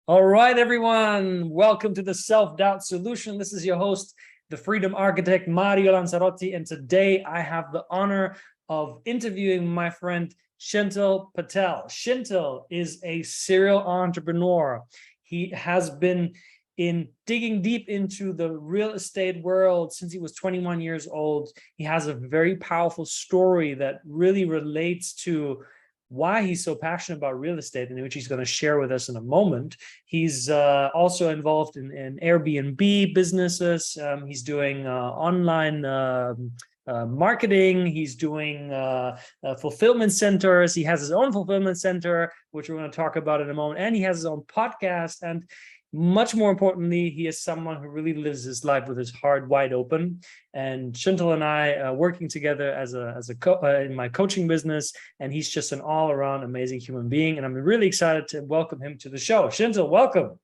All right, everyone. Welcome to the Self-Doubt Solution. This is your host, the Freedom Architect, Mario Lanzarotti. And today I have the honor of interviewing my friend, Chintal Patel. Chintal is a serial entrepreneur. He has been digging deep into the real estate world since he was 21 years old. He has a very powerful story that really relates to why he's so passionate about real estate, and which he's going to share with us in a moment. He's also involved in Airbnb businesses. He's doing online marketing. He's doing fulfillment centers. He has his own fulfillment center, which we're going to talk about in a moment. And he has his own podcast. And much more importantly, he is someone who really lives his life with his heart wide open. And Chintal and I working together in my coaching business, and he's just an all-around amazing human being. And I'm really excited to welcome him to the show. Chintal, welcome.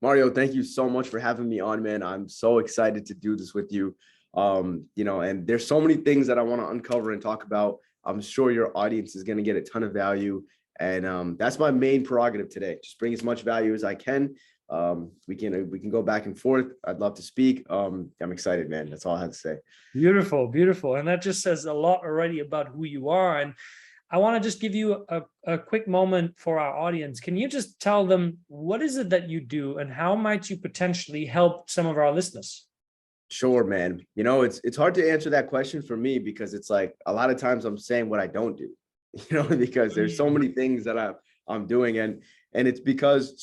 Mario, thank you so much for having me on, man. I'm so excited to do this with you. And there's so many things that I want to uncover and talk about. I'm sure your audience is going to get a ton of value. And that's my main prerogative today. Just bring as much value as I can. We can go back and forth. I'd love to speak. I'm excited, man. That's all I have to say. Beautiful, beautiful. And that just says a lot already about who you are. And I want to just give you a quick moment for our audience. Can you just tell them what is it that you do and how might you potentially help some of our listeners? Sure, man. It's hard to answer that question for me because it's like a lot of times I'm saying what I don't do. Because there's so many things that I'm doing, and it's because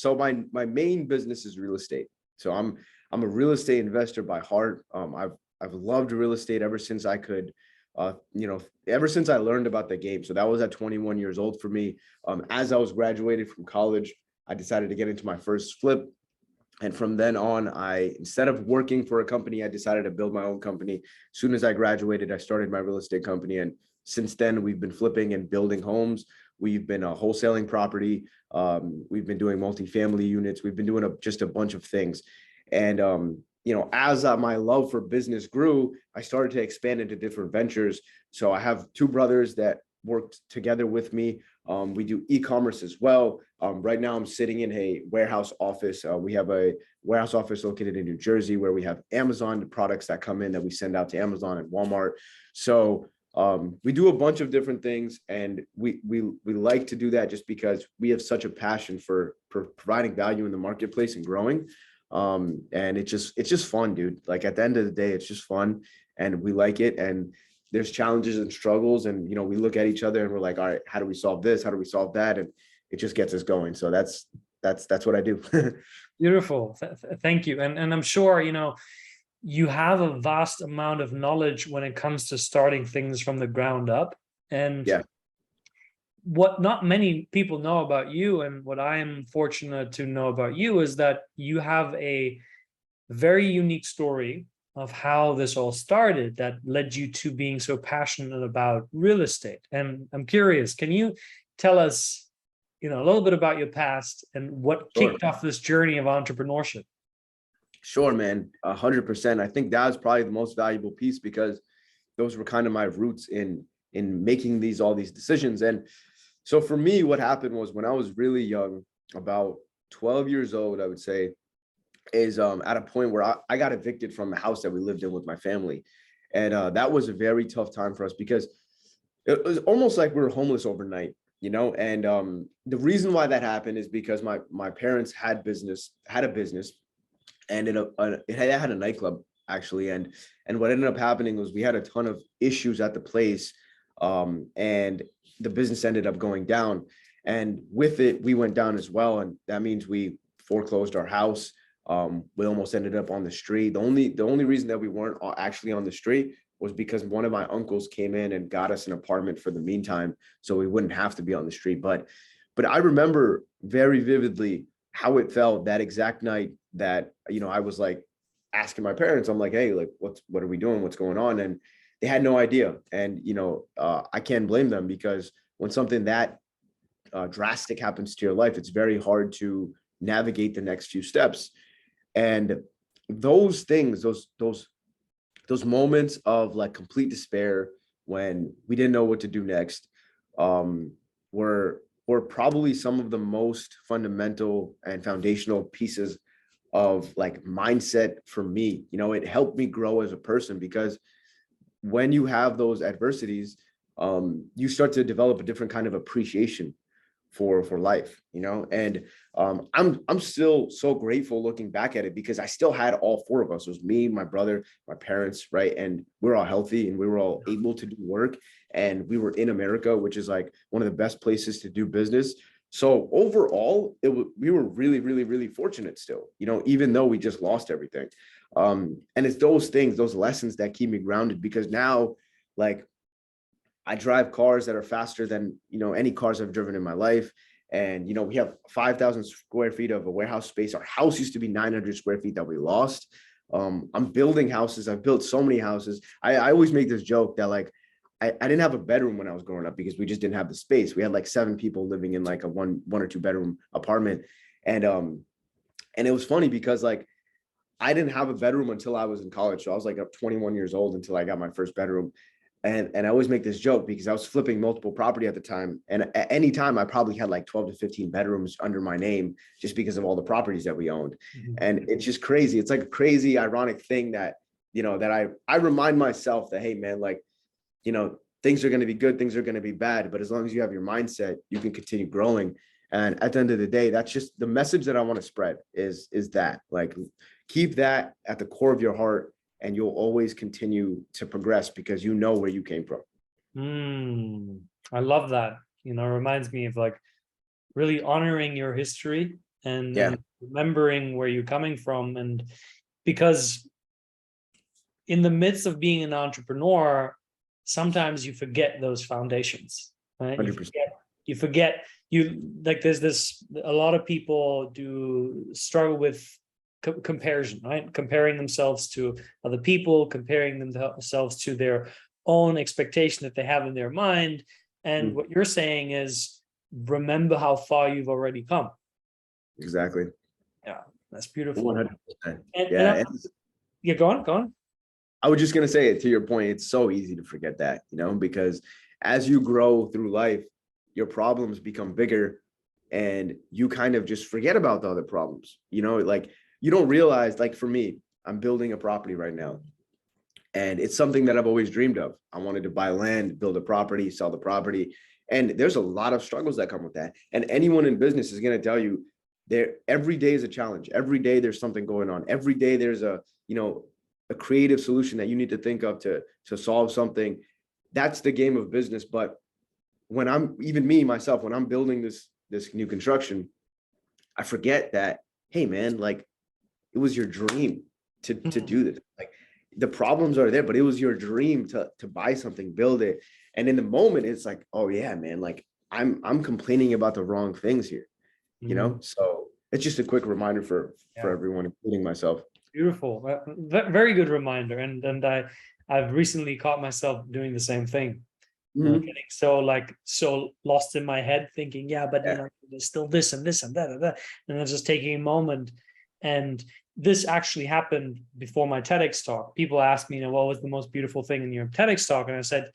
my main business is real estate. So I'm a real estate investor by heart. I've loved real estate ever since I could, ever since I learned about the game. So that was at 21 years old for me. As I was graduated from college, I decided to get into my first flip. And from then on, instead of working for a company, I decided to build my own company. As soon as I graduated, I started my real estate company. And since then, we've been flipping and building homes. We've been wholesaling property. We've been doing multifamily units. We've been doing just a bunch of things. And, as my love for business grew, I started to expand into different ventures. So I have two brothers that worked together with me. We do e-commerce as well. Right now, I'm sitting in a warehouse office. We have a warehouse office located in New Jersey where we have Amazon products that come in that we send out to Amazon and Walmart. So we do a bunch of different things, and we like to do that just because we have such a passion for providing value in the marketplace and growing. And it's just fun, dude. Like at the end of the day, it's just fun, and we like it. And there's challenges and struggles, and we look at each other and we're like, all right, how do we solve this? How do we solve that? And it just gets us going. So that's what I do. Beautiful. Thank you. And I'm sure, you have a vast amount of knowledge when it comes to starting things from the ground up. And yeah, what not many people know about you, and what I am fortunate to know about you, is that you have a very unique story of how this all started that led you to being so passionate about real estate. And I'm curious, can you tell us, a little bit about your past and what kicked off this journey of entrepreneurship? Sure, man. 100%. I think that was probably the most valuable piece because those were kind of my roots in making all these decisions. And so for me, what happened was when I was really young, about 12 years old, I would say, is at a point where I got evicted from the house that we lived in with my family. And that was a very tough time for us because it was almost like we were homeless overnight, and the reason why that happened is because my parents had a business, and it had a nightclub actually. And what ended up happening was we had a ton of issues at the place, and the business ended up going down. And with it, we went down as well. And that means we foreclosed our house. We almost ended up on the street. The only reason that we weren't actually on the street was because one of my uncles came in and got us an apartment for the meantime, so we wouldn't have to be on the street. But I remember very vividly how it felt that exact night that, I was like asking my parents, I'm like, hey, like, what are we doing? What's going on? And they had no idea. And, I can't blame them because when something that drastic happens to your life, it's very hard to navigate the next few steps. And those things, those moments of like complete despair when we didn't know what to do next, were were probably some of the most fundamental and foundational pieces of like mindset for me. You know, it helped me grow as a person because when you have those adversities, you start to develop a different kind of appreciation for life, you know. And I'm still so grateful looking back at it because I still had all four of us. It was me, my brother, my parents, right? And we were all healthy and we were all able to do work, and we were in America, which is like one of the best places to do business. So overall, we were really, really, really fortunate still, you know, even though we just lost everything. And it's those things, those lessons that keep me grounded, because now, like, I drive cars that are faster than, you know, any cars I've driven in my life. And, you know, we have 5,000 square feet of a warehouse space. Our house used to be 900 square feet that we lost. I'm building houses. I've built so many houses. I always make this joke that like, I didn't have a bedroom when I was growing up because we just didn't have the space. We had like 7 people living in like a one or 2 bedroom apartment. And it was funny because like, I didn't have a bedroom until I was in college. So I was like 21 years old until I got my first bedroom. And I always make this joke because I was flipping multiple property at the time. And at any time, I probably had like 12 to 15 bedrooms under my name just because of all the properties that we owned. Mhm. And it's just crazy. It's like a crazy, ironic thing that, you know, that I remind myself that, hey, man, like, you know, things are going to be good, things are going to be bad. But as long as you have your mindset, you can continue growing. And at the end of the day, that's just the message that I want to spread is that, like, keep that at the core of your heart, and you'll always continue to progress because you know where you came from. I love that. You know, reminds me of like really honoring your history Yeah, and remembering where you're coming from. And because in the midst of being an entrepreneur, sometimes you forget those foundations, right? 100%. You forget you like there's this a lot of people do struggle with comparison, right? Comparing themselves to other people, comparing themselves to their own expectation that they have in their mind. And what you're saying is remember how far you've already come. Exactly. Yeah, that's beautiful. 100%. And, Yeah. yeah, go on. I was just going to say it to your point. It's so easy to forget that, you know, because as you grow through life, your problems become bigger and you kind of just forget about the other problems, you know, like you don't realize, like for me, I'm building a property right now. And it's something that I've always dreamed of. I wanted to buy land, build a property, sell the property. And there's a lot of struggles that come with that. And anyone in business is going to tell you there every day is a challenge. Every day there's something going on. Every day there's a, you know, a creative solution that you need to think of to solve something. That's the game of business. But when I'm even me myself, when I'm building this new construction, I forget that, hey man, like it was your dream to do this. Like the problems are there, but it was your dream to buy something, build it. And in the moment, it's like, oh yeah, man, like I'm complaining about the wrong things here, you know? So it's just a quick reminder for everyone, including myself. Beautiful. Very good reminder. And I've recently caught myself doing the same thing. You know, getting so lost in my head thinking, yeah, but you know, there's still this and this and that and that. And then just taking a moment. And this actually happened before my TEDx talk. People asked me, you know, what was the most beautiful thing in your TEDx talk? And I said,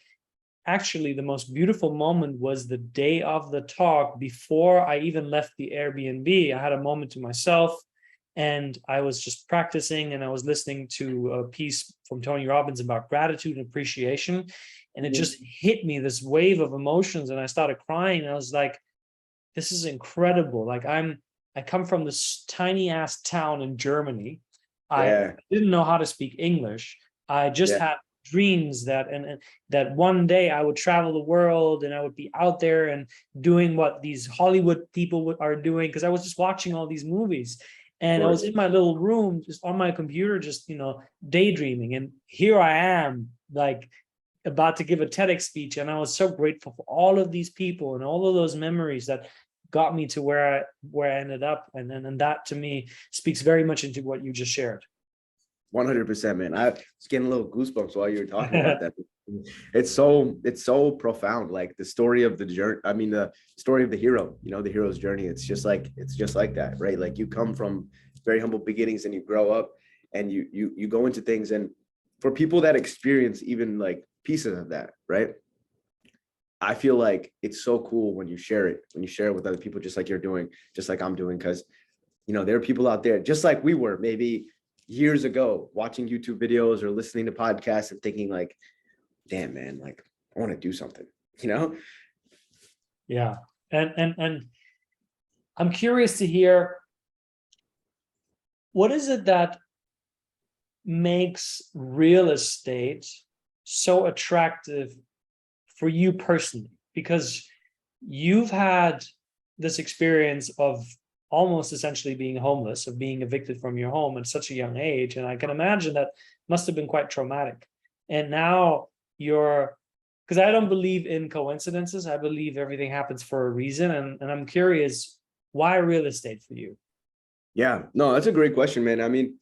actually, the most beautiful moment was the day of the talk before I even left the Airbnb. I had a moment to myself and I was just practicing and I was listening to a piece from Tony Robbins about gratitude and appreciation. And it just hit me, this wave of emotions. And I started crying. And I was like, this is incredible. Like I come from this tiny ass town in Germany. I didn't know how to speak English. I just had dreams that and that one day I would travel the world and I would be out there and doing what these Hollywood people are doing, because I was just watching all these movies. And I was in my little room, just on my computer, just, you know, daydreaming. And here I am, like about to give a TEDx speech. And I was so grateful for all of these people and all of those memories that got me to where I ended up. And that to me speaks very much into what you just shared. 100%, man. I was getting a little goosebumps while you were talking about that. It's so profound. Like the story of the journey. I mean, the story of the hero, you know, the hero's journey. It's just like that, right? Like you come from very humble beginnings and you grow up and you go into things. And for people that experience even like pieces of that, right? I feel like it's so cool when you share it with other people, just like you're doing, just like I'm doing. Because, there are people out there, just like we were maybe years ago, watching YouTube videos or listening to podcasts and thinking like, damn, man, like I want to do something, Yeah. And I'm curious to hear, what is it that makes real estate so attractive for you personally? Because you've had this experience of almost essentially being homeless, of being evicted from your home at such a young age. And I can imagine that must have been quite traumatic. And now you're, because I don't believe in coincidences. I believe everything happens for a reason. And I'm curious, why real estate for you? Yeah, no, that's a great question, man. I mean,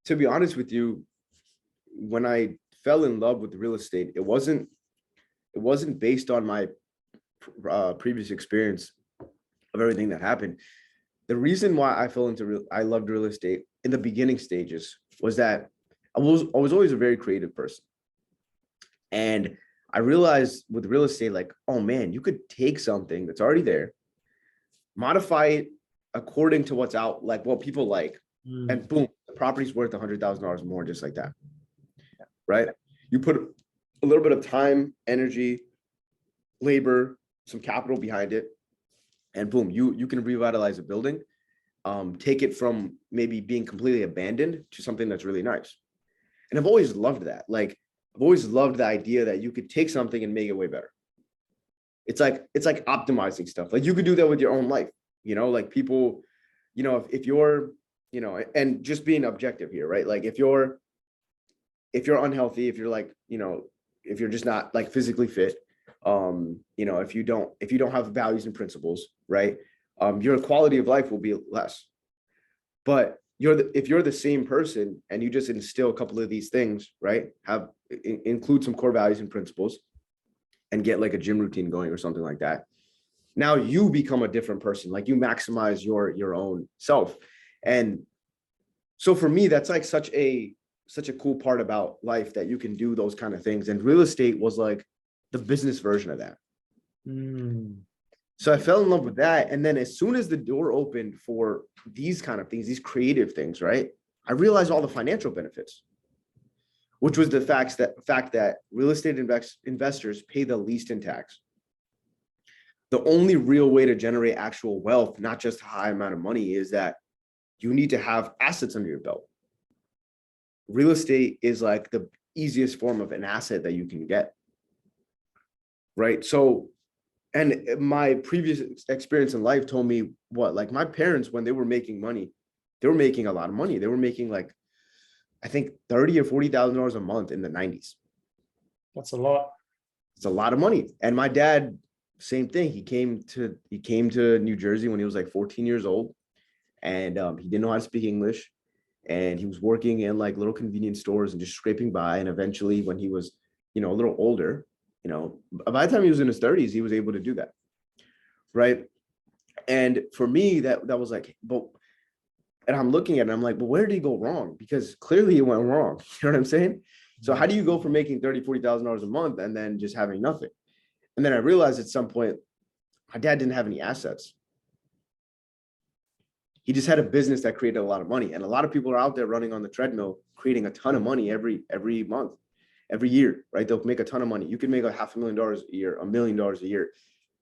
to be honest with you, when I fell in love with real estate, it wasn't based on my previous experience of everything that happened. The reason why I loved real estate in the beginning stages was that I was always a very creative person. And I realized with real estate, like, oh man, you could take something that's already there, modify it according to what's out, like what people like, and boom, the property's worth $100,000 more, just like that. Right? You put a little bit of time, energy, labor, some capital behind it, and boom, you can revitalize a building, take it from maybe being completely abandoned to something that's really nice. And I've always loved that. Like, I've always loved the idea that you could take something and make it way better. It's like optimizing stuff. Like you could do that with your own life, like people, if you're, and just being objective here, right? Like if you're unhealthy, if you're like, if you're just not like physically fit, if you don't have values and principles, right? Your quality of life will be less. But if you're the same person and you just instill a couple of these things, right? Include some core values and principles and get like a gym routine going or something like that. Now you become a different person. Like you maximize your own self. And so for me, that's like such a cool part about life, that you can do those kind of things. And real estate was like the business version of that. So I fell in love with that. And then as soon as the door opened for these kind of things, these creative things, right? I realized all the financial benefits, which was the fact that real estate investors pay the least in tax. The only real way to generate actual wealth, not just a high amount of money, is that you need to have assets under your belt. Real estate is like the easiest form of an asset that you can get. Right. So, and my previous experience in life told me like my parents, when they were making money, they were making a lot of money. They were making like, I think $30,000 or $40,000 a month in the 90s. That's a lot. It's a lot of money. And my dad, same thing. He came to New Jersey when he was like 14 years old, and he didn't know how to speak English. And he was working in like little convenience stores and just scraping by. And eventually when he was, a little older, by the time he was in his 30s, he was able to do that. Right. And for me, that was like, and I'm looking at it, I'm like, but where did he go wrong? Because clearly it went wrong. You know what I'm saying? So how do you go from making $30,000, $40,000 a month and then just having nothing? And then I realized at some point, my dad didn't have any assets. He just had a business that created a lot of money. And a lot of people are out there running on the treadmill, creating a ton of money every month, every year, right? They'll make a ton of money. You can make $500,000 a year, $1 million a year.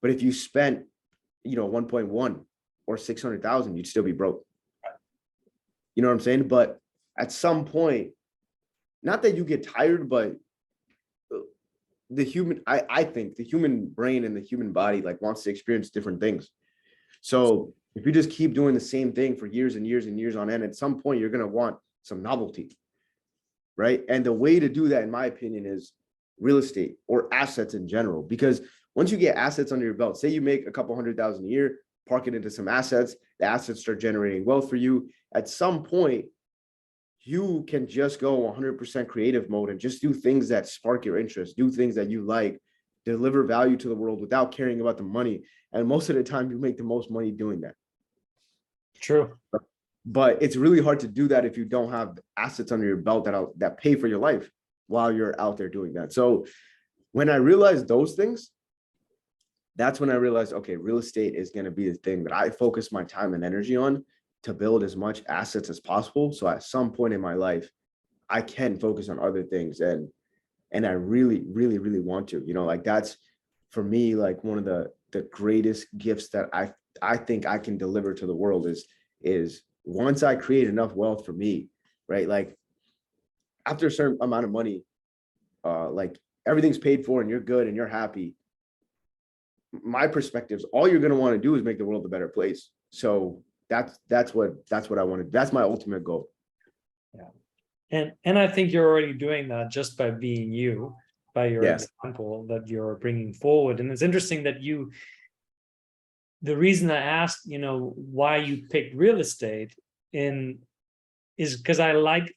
But if you spent, 1.1 or 600,000, you'd still be broke. You know what I'm saying? But at some point, not that you get tired, but I think the human brain and the human body like wants to experience different things. So if you just keep doing the same thing for years and years and years on end, at some point you're going to want some novelty, right? And the way to do that, in my opinion, is real estate or assets in general. Because once you get assets under your belt, say you make a couple $100,000 a year, park it into some assets, the assets start generating wealth for you. At some point, you can just go 100% creative mode and just do things that spark your interest, do things that you like, deliver value to the world without caring about the money. And most of the time, you make the most money doing that. True. But it's really hard to do that if you don't have assets under your belt that pay for your life while you're out there doing that. So when I realized those things, that's when I realized, okay, real estate is going to be the thing that I focus my time and energy on to build as much assets as possible. So at some point in my life, I can focus on other things. And I really, really, really want to, like that's for me, like one of the greatest gifts that I think I can deliver to the world is once I create enough wealth for me, right? Like after a certain amount of money, like everything's paid for and you're good and you're happy. My perspectives, all you're going to want to do is make the world a better place. So that's what I wanted. That's my ultimate goal. Yeah. And I think you're already doing that just by being you, by your example that you're bringing forward. And it's interesting that the reason I asked, why you picked real estate is because I like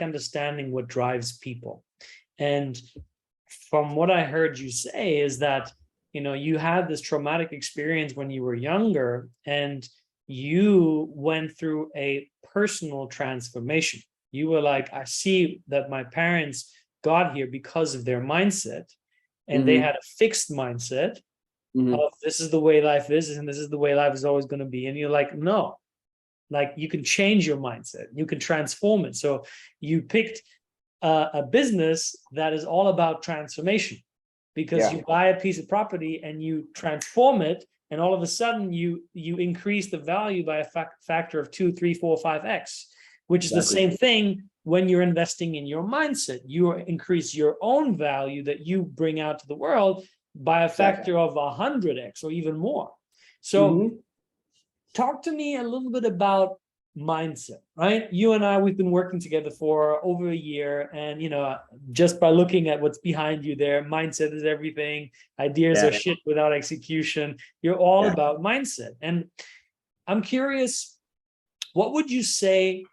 understanding what drives people. And from what I heard you say is that, you had this traumatic experience when you were younger and you went through a personal transformation. You were like, I see that my parents got here because of their mindset, and they had a fixed mindset of this is the way life is, and this is the way life is always going to be. And you're like, no, like you can change your mindset, you can transform it. So you picked a business that is all about transformation, because you buy a piece of property and you transform it, and all of a sudden you increase the value by a factor of 2, 3, 4, 5x, which is the same thing when you're investing in your mindset. You increase your own value that you bring out to the world by a factor of 100x or even more. So talk to me a little bit about mindset, right? You and I, we've been working together for over a year, and just by looking at what's behind you there, mindset is everything. Ideas are shit without execution. You're all about mindset. And I'm curious, what would you say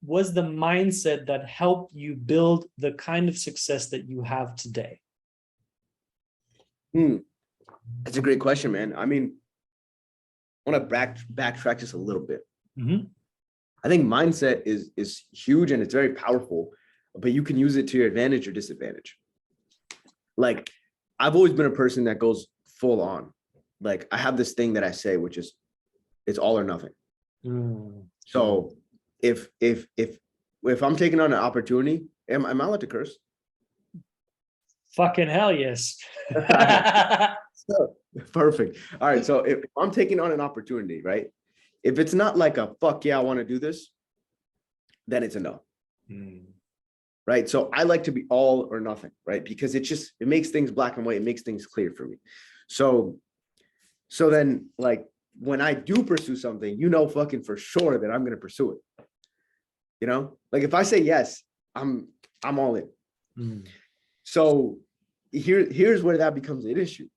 was the mindset that helped you build the kind of success that you have today? That's a great question, man. I mean, I want to backtrack just a little bit. I think mindset is huge and it's very powerful, but you can use it to your advantage or disadvantage. Like, I've always been a person that goes full on. Like, I have this thing that I say, which is, it's all or nothing. So if I'm taking on an opportunity, am I allowed to curse? Fucking hell yes. So, perfect. All right. So if I'm taking on an opportunity, right? If it's not like a fuck yeah, I want to do this, then it's a no. Right. So I like to be all or nothing, right? Because it makes things black and white. It makes things clear for me. So then, like, when I do pursue something, fucking for sure that I'm going to pursue it. Like if I say yes, I'm all in. So here's where that becomes an issue.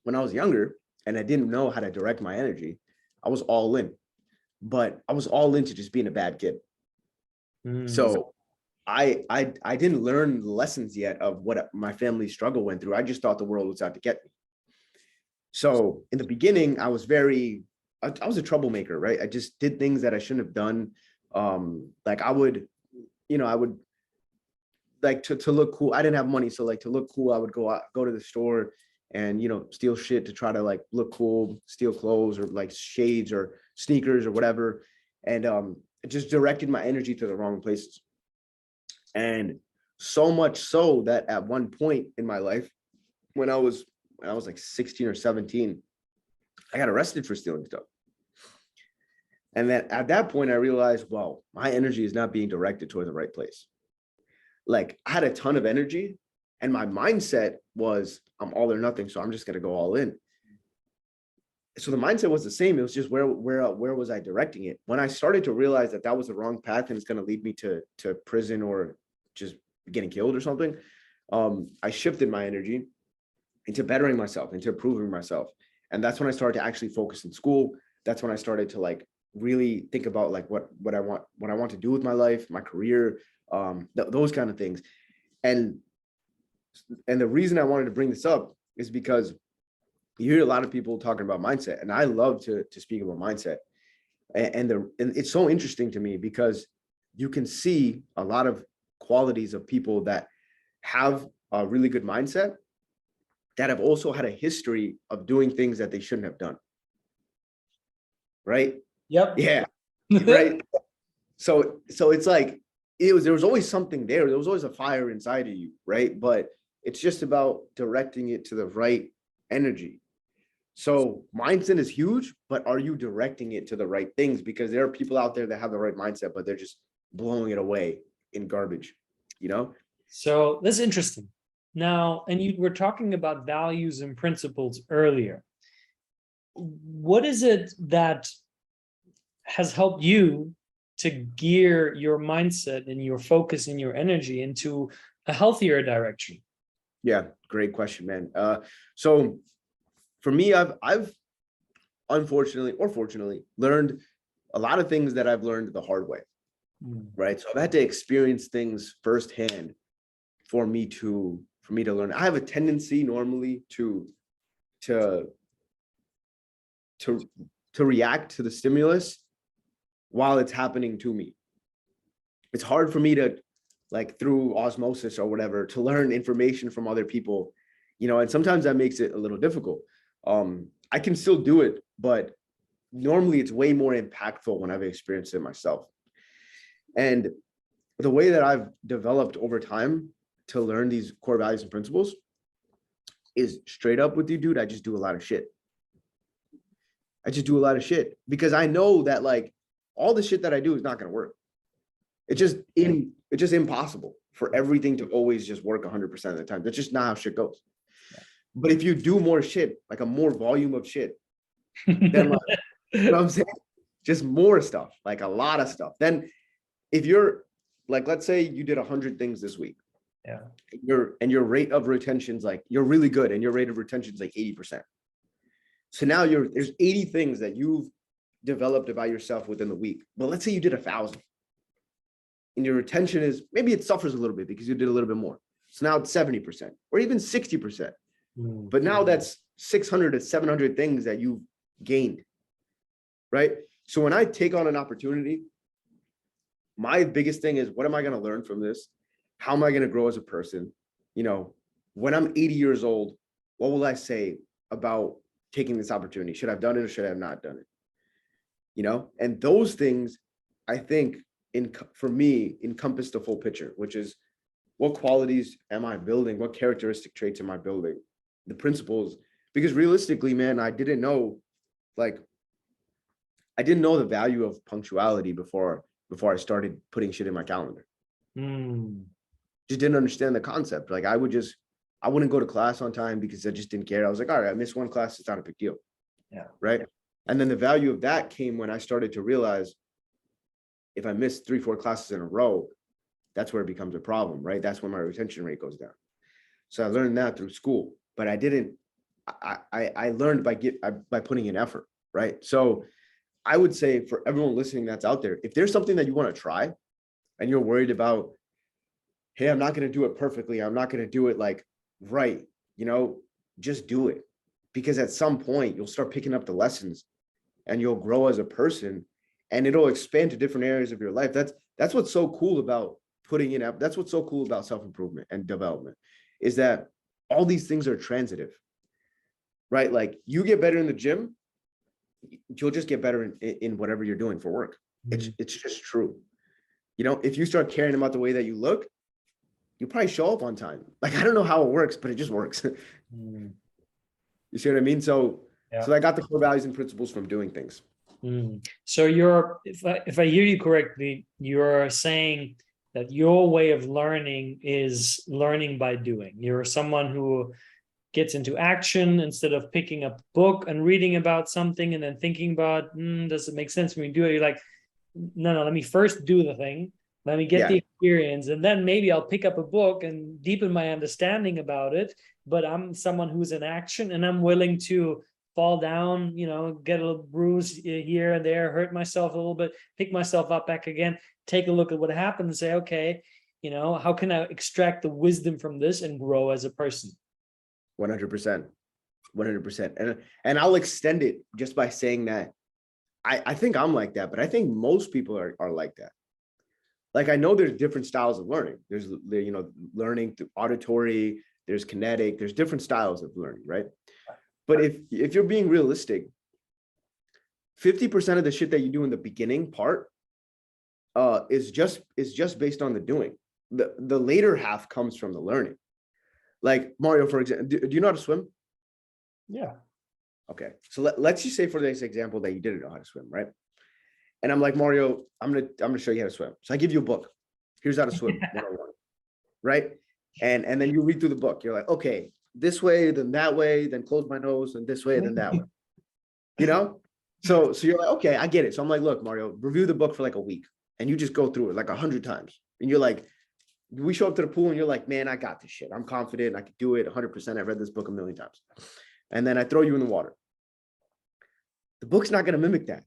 When I was younger and I didn't know how to direct my energy, I was all in, but I was all into just being a bad kid. So I didn't learn the lessons yet of what my family struggle went through. I just thought the world was out to get me. So in the beginning, I was a troublemaker, right? I just did things that I shouldn't have done. Like I would like to look cool. I didn't have money. So like to look cool, I would go to the store and, steal shit to try to like look cool, steal clothes or like shades or sneakers or whatever. And it just directed my energy to the wrong places. And so much so that at one point in my life, when I was like 16 or 17, I got arrested for stealing stuff. And then at that point, I realized, well, my energy is not being directed toward the right place. Like I had a ton of energy and my mindset was I'm all or nothing. So I'm just going to go all in. So the mindset was the same. It was just where was I directing it? When I started to realize that was the wrong path and it's going to lead me to prison or just getting killed or something, I shifted my energy into bettering myself, into improving myself. And that's when I started to actually focus in school. That's when I started to like really think about like what I want to do with my life, my career, those kind of things. And the reason I wanted to bring this up is because you hear a lot of people talking about mindset, and I love to speak about mindset. And it's so interesting to me because you can see a lot of qualities of people that have a really good mindset that have also had a history of doing things that they shouldn't have done. Right? Yep. Yeah. Right. So it's like there was always something there. There was always a fire inside of you, right? But it's just about directing it to the right energy. So mindset is huge, but are you directing it to the right things? Because there are people out there that have the right mindset, but they're just blowing it away in garbage, you know? So that's interesting. Now, and you were talking about values and principles earlier. What is it that has helped you to gear your mindset and your focus and your energy into a healthier direction? Yeah, great question, man. So for me, I've unfortunately or fortunately learned a lot of things that I've learned the hard way, right? So I've had to experience things firsthand for me to learn. I have a tendency normally to react to the stimulus while it's happening to me. It's hard for me to, like, through osmosis or whatever, to learn information from other people, you know, and sometimes that makes it a little difficult. I can still do it, but normally it's way more impactful when I've experienced it myself. And the way that I've developed over time to learn these core values and principles is, straight up with you, dude, I just do a lot of shit. I just do a lot of shit because I know that, like, all the shit that I do is not going to work. It's just impossible for everything to always just work 100% of the time. That's just not how shit goes. But if you do more shit, like a more volume of shit, then, like, you know what I'm saying? Just more stuff, like a lot of stuff. Then if you're, like, let's say you did 100 things this week. Yeah. Your rate of retention's like, you're really good, and your rate of retention is like 80%. So now there's 80 things that you've developed about yourself within the week. But let's say you did 1,000. And your retention is, maybe it suffers a little bit because you did a little bit more. So now it's 70% or even 60%. But now that's 600 to 700 things that you've gained, right? So when I take on an opportunity, my biggest thing is, what am I going to learn from this? How am I going to grow as a person? You know, when I'm 80 years old, what will I say about taking this opportunity? Should I have done it or should I have not done it? You know, and those things, I think, for me, encompass the full picture, which is, what qualities am I building? What characteristic traits am I building? The principles, because realistically, man, I didn't know the value of punctuality before I started putting shit in my calendar. Just didn't understand the concept. Like, I wouldn't go to class on time because I just didn't care. I was like, all right, I missed one class, it's not a big deal. Yeah. Right. And then the value of that came when I started to realize, if I miss 3-4 classes in a row, that's where it becomes a problem, right? That's when my retention rate goes down. So I learned that through school, but I learned by putting in effort, right? So I would say, for everyone listening that's out there, if there's something that you want to try and you're worried about, hey, I'm not going to do it perfectly, I'm not going to do it like right, you know, just do it. Because at some point you'll start picking up the lessons and you'll grow as a person, and it'll expand to different areas of your life. That's what's so cool about putting in. That's what's so cool about self-improvement and development, is that all these things are transitive, right? Like, you get better in the gym, you'll just get better in whatever you're doing for work. It's just true. You know, if you start caring about the way that you look, you probably show up on time. Like, I don't know how it works, but it just works. You see what I mean? So I got the core values and principles from doing things. So if I hear you correctly, you're saying that your way of learning is learning by doing. You're someone who gets into action instead of picking up a book and reading about something and then thinking about, does it make sense for me to do it? You're like, no, let me first do the thing. Let me get the experience, and then maybe I'll pick up a book and deepen my understanding about it. But I'm someone who's in action, and I'm willing to fall down, you know, get a little bruise here and there, hurt myself a little bit, pick myself up back again, take a look at what happened and say, okay, you know, how can I extract the wisdom from this and grow as a person? 100%. And I'll extend it just by saying that I think I'm like that, but I think most people are like that. Like, I know there's different styles of learning. There's, you know, learning through auditory, there's kinetic, there's different styles of learning, right? But if you're being realistic, 50% of the shit that you do in the beginning part is just based on the doing. The later half comes from the learning. Like Mario, for example, do you know how to swim? Yeah. Okay, so let's just say for this example that you didn't know how to swim, right? And I'm like, Mario, I'm gonna show you how to swim. So I give you a book. Here's how to swim 101, right? And then you read through the book. You're like, okay, this way, then that way, then close my nose, and this way, then that way. You know? So you're like, okay, I get it. So I'm like, look, Mario, review the book for like a week, and you just go through it like 100 times. And you're like, we show up to the pool, and you're like, man, I got this shit. I'm confident. I can do it 100%. I've read this book a million times. And then I throw you in the water. The book's not going to mimic that.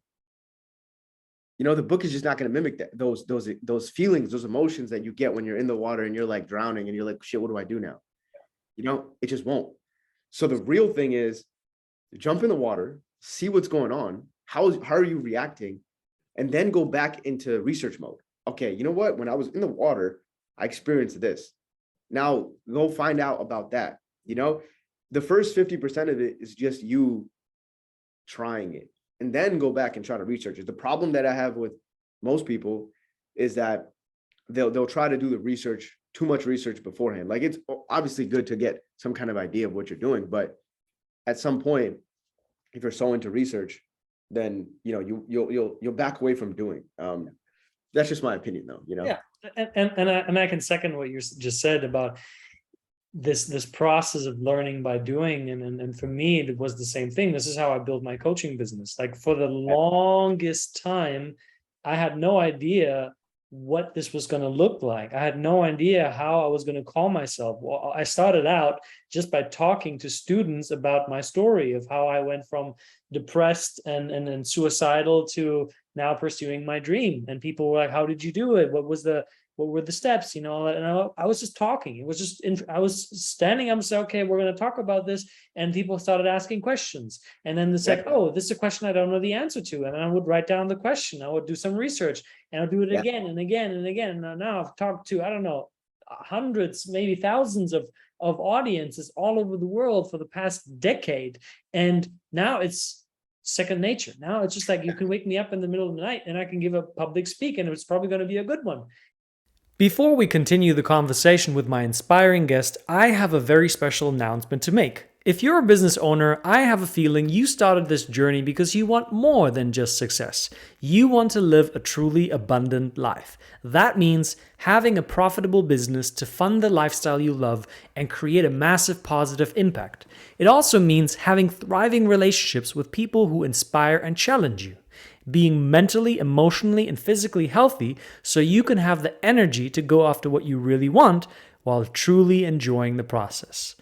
You know, the book is just not going to mimic that. Those feelings, those emotions that you get when you're in the water and you're like drowning and you're like, shit, what do I do now? You know, it just won't. So the real thing is jump in the water, see what's going on. How are you reacting? And then go back into research mode. Okay, you know what? When I was in the water, I experienced this. Now go find out about that. You know, the first 50% of it is just you trying it, and then go back and try to research it. The problem that I have with most people is that they'll try to do the research, too much research beforehand. Like, it's obviously good to get some kind of idea of what you're doing, but at some point, if you're so into research, then you know you'll back away from doing. That's just my opinion, though. You know. Yeah, and I can second what you just said about this process of learning by doing, and for me it was the same thing. This is how I built my coaching business. Like, for the longest time, I had no idea what this was going to look like. I had no idea how I was going to call myself. Well, I started out just by talking to students about my story of how I went from depressed and suicidal to now pursuing my dream. And people were like, how did you do it? What were the steps, you know? And I was just talking. It was just, I was standing up and said, okay, we're going to talk about this. And people started asking questions. And then it's like, oh, this is a question I don't know the answer to. And I would write down the question. I would do some research, and I'll do it again and again and again. And now I've talked to, I don't know, hundreds, maybe thousands of audiences all over the world for the past decade. And now it's second nature. Now it's just like, you can wake me up in the middle of the night and I can give a public speak, and it's probably going to be a good one. Before we continue the conversation with my inspiring guest, I have a very special announcement to make. If you're a business owner, I have a feeling you started this journey because you want more than just success. You want to live a truly abundant life. That means having a profitable business to fund the lifestyle you love and create a massive positive impact. It also means having thriving relationships with people who inspire and challenge you. Being mentally, emotionally, and physically healthy so you can have the energy to go after what you really want while truly enjoying the process.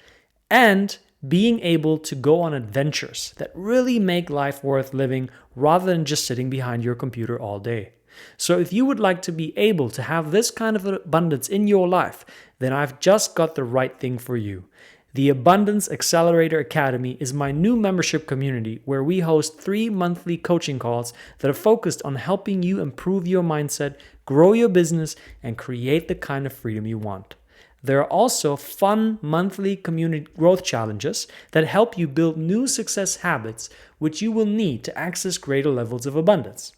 And being able to go on adventures that really make life worth living rather than just sitting behind your computer all day. So if you would like to be able to have this kind of abundance in your life, then I've just got the right thing for you. The Abundance Accelerator Academy is my new membership community where we host 3 monthly coaching calls that are focused on helping you improve your mindset, grow your business, and create the kind of freedom you want. There are also fun monthly community growth challenges that help you build new success habits which you will need to access greater levels of abundance.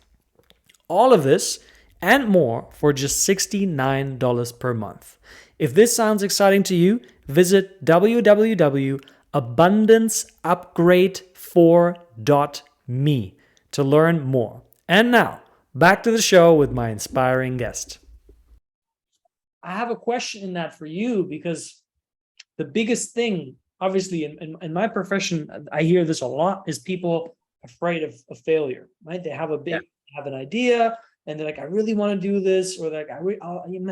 All of this and more for just $69 per month. If this sounds exciting to you, visit www.abundanceupgrade4.me to learn more. And now, back to the show with my inspiring guest. I have a question in that for you, because the biggest thing, obviously, in my profession, I hear this a lot, is people afraid of failure, right? They have have an idea, and they're like, I really want to do this, or like, I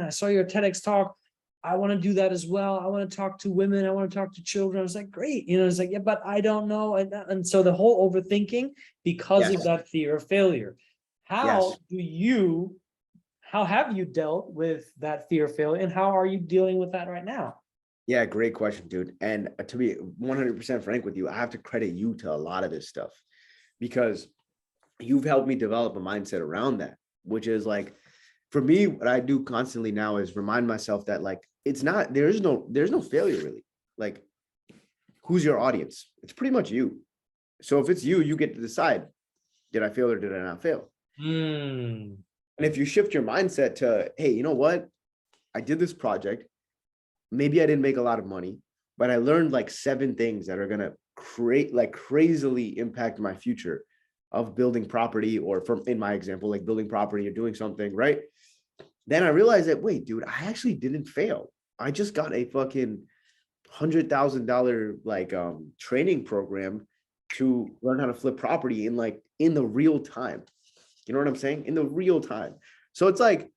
saw your TEDx talk. I want to do that as well. I want to talk to women. I want to talk to children. I was like, great. You know, it's like, yeah, but I don't know. And so the whole overthinking because of that fear of failure. How have you dealt with that fear of failure, and how are you dealing with that right now? Yeah, great question, dude. And to be 100% frank with you, I have to credit you to a lot of this stuff, because you've helped me develop a mindset around that, which is like, for me, what I do constantly now is remind myself that, like, there's no failure really. like, who's your audience? It's pretty much you. So if it's you, you get to decide, did I fail or did I not fail? Mm. And if you shift your mindset to, hey, you know what? I did this project. Maybe I didn't make a lot of money, but I learned like 7 things that are going to create like crazily impact my future of building property, or from, in my example, like building property or doing something, right? Then I realized that, wait, dude, I actually didn't fail. I just got a fucking $100,000 like training program to learn how to flip property in the real time. You know what I'm saying? In the real time. So it's like,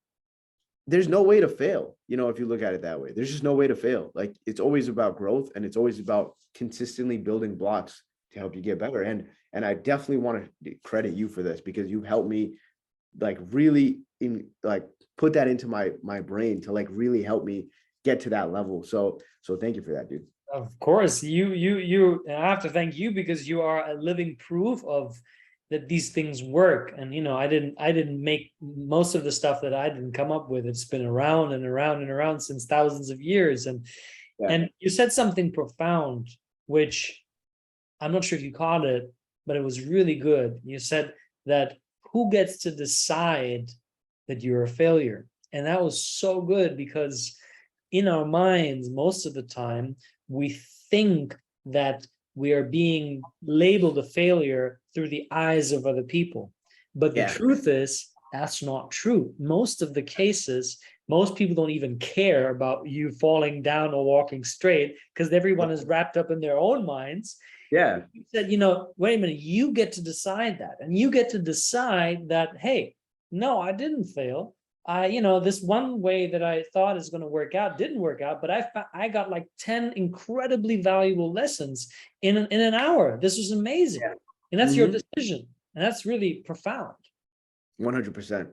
there's no way to fail, if you look at it that way. There's just no way to fail. Like, it's always about growth, and it's always about consistently building blocks to help you get better. And I definitely want to credit you for this, because you helped me like really put that into my brain to like really help me get to that level. So thank you for that, dude. Of course, you. I have to thank you, because you are a living proof of that these things work. And I didn't make most of the stuff that I didn't come up with. It's been around and around and around since thousands of years. And you said something profound, which I'm not sure if you caught it, but it was really good. You said that who gets to decide that you're a failure? And that was so good, because in our minds, most of the time, we think that we are being labeled a failure through the eyes of other people. But the truth is, that's not true. Most of the cases, most people don't even care about you falling down or walking straight, because everyone is wrapped up in their own minds. Yeah. You said, wait a minute, you get to decide that. And you get to decide that, hey, no, I didn't fail. This one way that I thought is going to work out didn't work out, but I got like 10 incredibly valuable lessons in an hour. This was amazing. Yeah. And that's your decision. And that's really profound. 100%.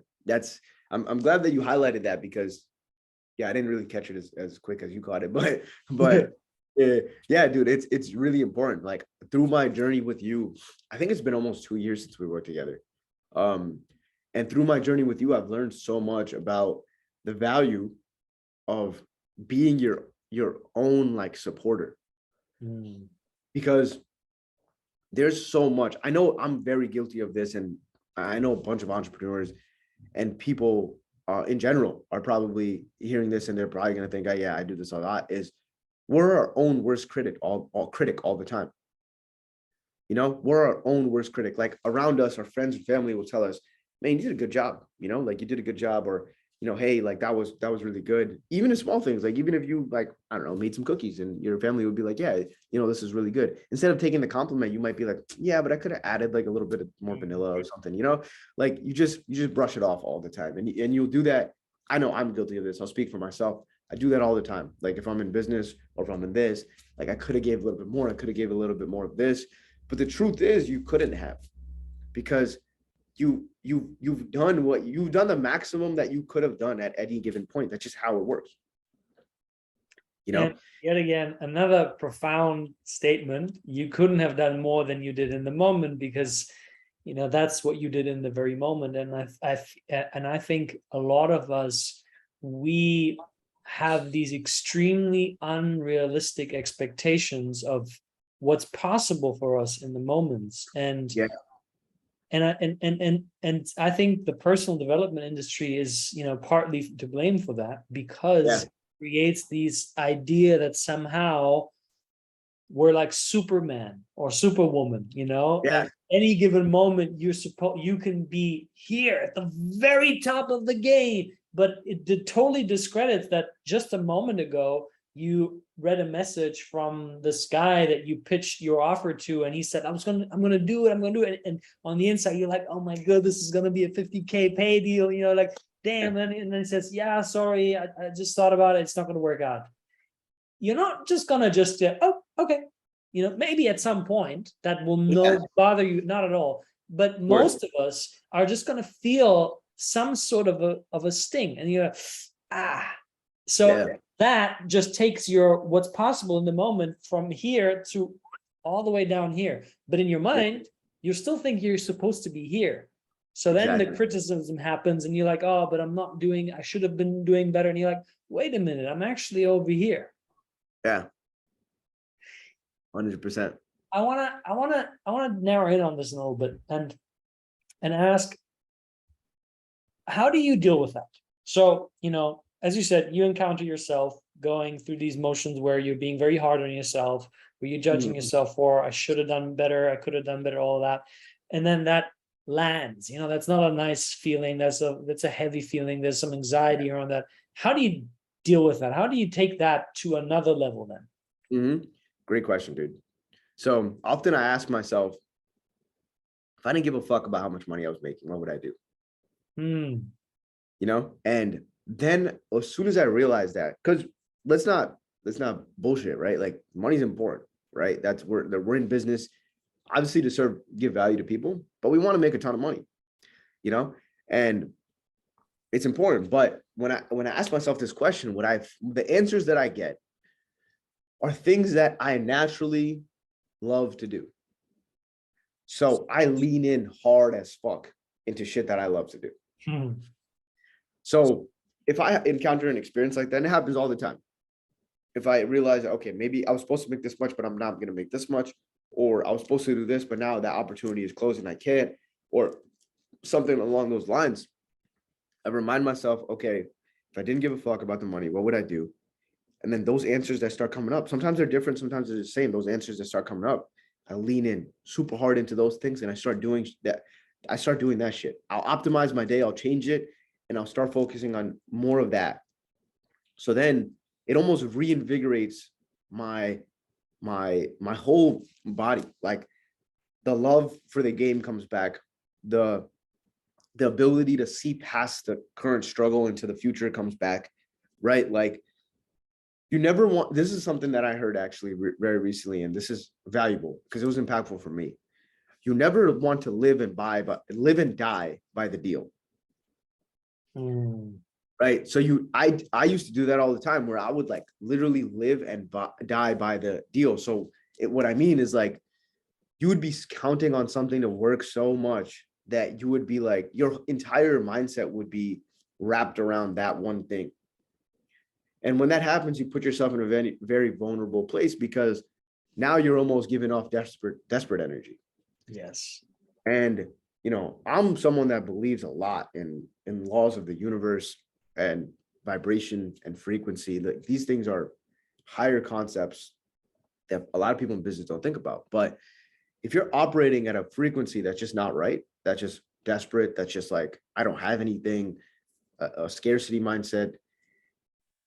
I'm glad that you highlighted that, because I didn't really catch it as quick as you caught it, but yeah, dude, it's really important. Like, through my journey with you, I think it's been almost 2 years since we worked together. And through my journey with you, I've learned so much about the value of being your own like supporter. Because there's so much. I know I'm very guilty of this, and I know a bunch of entrepreneurs and people in general are probably hearing this, and they're probably going to think, yeah, I do this a lot, is we're our own worst critic all the time. We're our own worst critic. Like, around us, our friends and family will tell us, man, you did a good job, like you did a good job, or, hey, like that was really good. Even in small things, like even if you like, I don't know, made some cookies, and your family would be like, yeah, this is really good. Instead of taking the compliment, you might be like, yeah, but I could have added like a little bit of more vanilla or something, like you just brush it off all the time. And you'll do that. I know I'm guilty of this. I'll speak for myself. I do that all the time. Like, if I'm in business or if I'm in this, like I could have gave a little bit more. I could have gave a little bit more of this. But the truth is, you couldn't have, because you've done the maximum that you could have done at any given point. That's just how it works. And yet again, another profound statement. You couldn't have done more than you did in the moment, because that's what you did in the very moment. And I think a lot of us, we have these extremely unrealistic expectations of what's possible for us in the moments. And And I think the personal development industry is, partly to blame for that, because it creates these idea that somehow we're like Superman or Superwoman, at any given moment you can be here at the very top of the game, but it totally discredits that just a moment ago you read a message from this guy that you pitched your offer to, and he said, I'm gonna do it. And on the inside, you're like, oh my God, this is gonna be a 50K pay deal, like, damn. And then he says, yeah, sorry, I just thought about it. It's not gonna work out. You're not just gonna oh, okay. Maybe at some point that will bother you, not at all. But most of us are just gonna feel some sort of a sting, and you're that just takes what's possible in the moment from here to all the way down here. But in your mind, you still think you're supposed to be here. So then the criticism happens, and you're like, oh, but I should have been doing better. And you're like, wait a minute, I'm actually over here. Yeah. 100%. I wanna narrow in on this a little bit and ask, how do you deal with that? So, as you said, you encounter yourself going through these motions where you're being very hard on yourself, where you're judging yourself for, I should have done better, I could have done better, all of that. And then that lands, that's not a nice feeling. That's a heavy feeling. There's some anxiety around that. How do you deal with that? How do you take that to another level then? Great question, dude. So often I ask myself, if I didn't give a fuck about how much money I was making, what would I do? And then as soon as I realized that, because let's not bullshit, right? Like, money's important, right? We're in business, obviously, to give value to people, but we want to make a ton of money, and it's important. But when I ask myself this question, the answers that I get are things that I naturally love to do. So I lean in hard as fuck into shit that I love to do. So if I encounter an experience like that, and it happens all the time, if I realize, okay, maybe I was supposed to make this much, but I'm not going to make this much, or I was supposed to do this, but now that opportunity is closed and I can't, or something along those lines, I remind myself, okay, if I didn't give a fuck about the money, what would I do? And then those answers that start coming up, sometimes they're different, sometimes they're the same. Those answers that start coming up, I lean in super hard into those things, and I start doing that. Shit. I'll optimize my day. I'll change it, and I'll start focusing on more of that. So then it almost reinvigorates my whole body. Like, the love for the game comes back. The ability to see past the current struggle into the future comes back, right? Like, you never want, this is something that I heard actually very recently, and this is valuable because it was impactful for me. You never want to live and die by the deal. Right. So I used to do that all the time, where I would like literally live and die by the deal. So what I mean is, like, you would be counting on something to work so much that you would be like, your entire mindset would be wrapped around that one thing. And when that happens, you put yourself in a very, very vulnerable place, because now you're almost giving off desperate energy. Yes. And, I'm someone that believes a lot in laws of the universe and vibration and frequency. Like, these things are higher concepts that a lot of people in business don't think about. But if you're operating at a frequency that's just not right, that's just desperate, that's just like, I don't have anything, a scarcity mindset,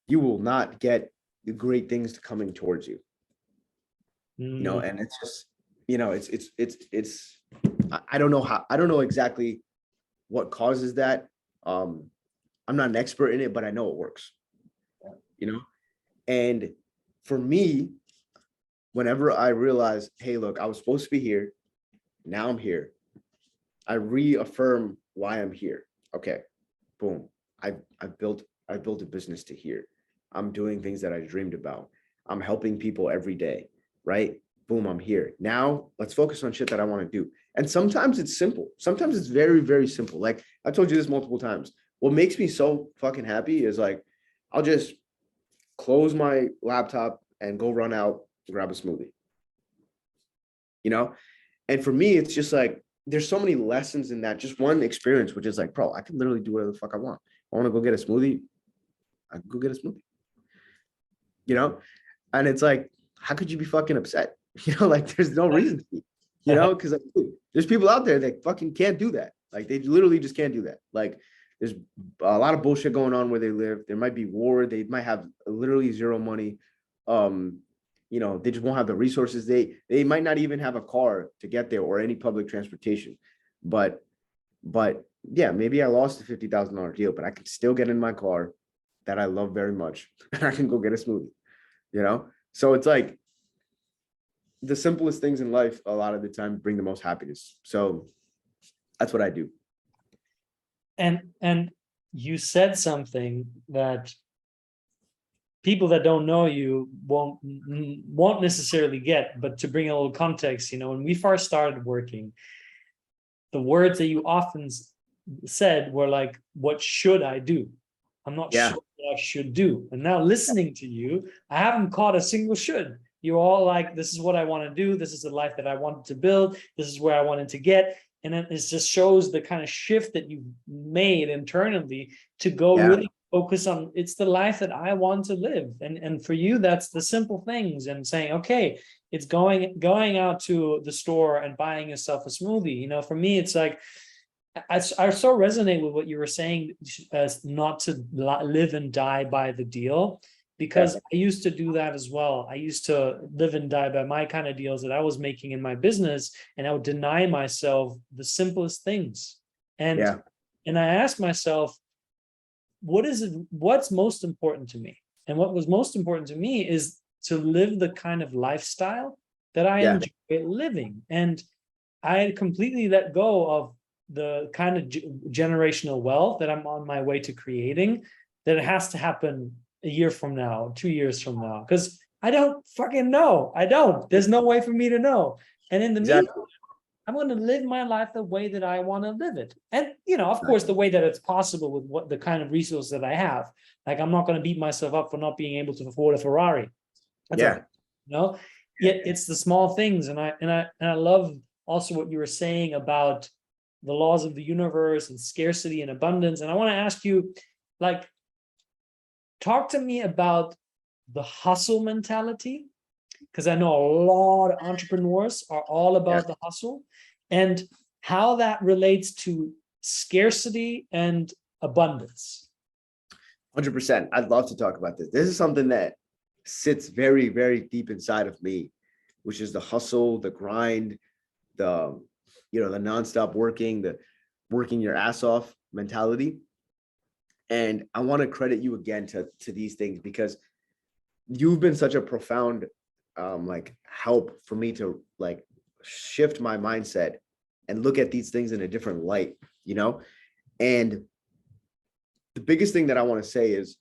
you will not get the great things coming towards you. And it's just, it's I don't know exactly what causes that. I'm not an expert in it, but I know it works. And for me, whenever I realize, hey, look, I was supposed to be here, now I'm here, I reaffirm why I'm here. Okay, boom. I built a business to here. I'm doing things that I dreamed about. I'm helping people every day, right? Boom, I'm here. Now let's focus on shit that I want to do. And sometimes it's simple. Sometimes it's very, very simple. Like, I told you this multiple times. What makes me so fucking happy is, like, I'll just close my laptop and go run out and grab a smoothie. And for me, it's just like, there's so many lessons in that just one experience, which is like, bro, I can literally do whatever the fuck I want. I want to go get a smoothie, I can go get a smoothie. And it's like, how could you be fucking upset? Like, there's no reason to be, because like, there's people out there that fucking can't do that. Like, they literally just can't do that. Like, there's a lot of bullshit going on where they live. There might be war. They might have literally zero money. They just won't have the resources. They might not even have a car to get there or any public transportation. But yeah, maybe I lost a $50,000 deal, but I can still get in my car that I love very much, and I can go get a smoothie. So it's like, the simplest things in life a lot of the time bring the most happiness. So that's what I do. And you said something that people that don't know you won't necessarily get, but to bring a little context, when we first started working, the words that you often said were like, what should I do? I'm not sure what I should do. And now listening to you, I haven't caught a single should. you're all like, this is what I want to do. This is the life that I wanted to build. This is where I wanted to get. And then it just shows the kind of shift that you've made internally to go really focus on, it's the life that I want to live. And for you, that's the simple things and saying, okay, it's going out to the store and buying yourself a smoothie. You know, for me, it's like, I so resonate with what you were saying, as not to live and die by the deal, because I used to do that as well. I used to live and die by my kind of deals that I was making in my business, and I would deny myself the simplest things. And I asked myself, what's most important to me? And what was most important to me is to live the kind of lifestyle that I enjoy living. And I had completely let go of the kind of generational wealth that I'm on my way to creating, that it has to happen a year from now, 2 years from now, because I don't fucking know. I don't. There's no way for me to know. And in the meantime, I'm going to live my life the way that I want to live it. And, you know, of course, the way that it's possible with what the kind of resources that I have. Like, I'm not going to beat myself up for not being able to afford a Ferrari. That's okay, you know, yet it's the small things. And I love also what you were saying about the laws of the universe and scarcity and abundance. And I want to ask you, like, talk to me about the hustle mentality, because I know a lot of entrepreneurs are all about the hustle, and how that relates to scarcity and abundance. 100%. I'd love to talk about this. This is something that sits very, very deep inside of me, which is the hustle, the grind, the, you know, the nonstop working, the working your ass off mentality. And I want to credit you again to these things, because you've been such a profound like help for me to like shift my mindset and look at these things in a different light, you know? And the biggest thing that I want to say is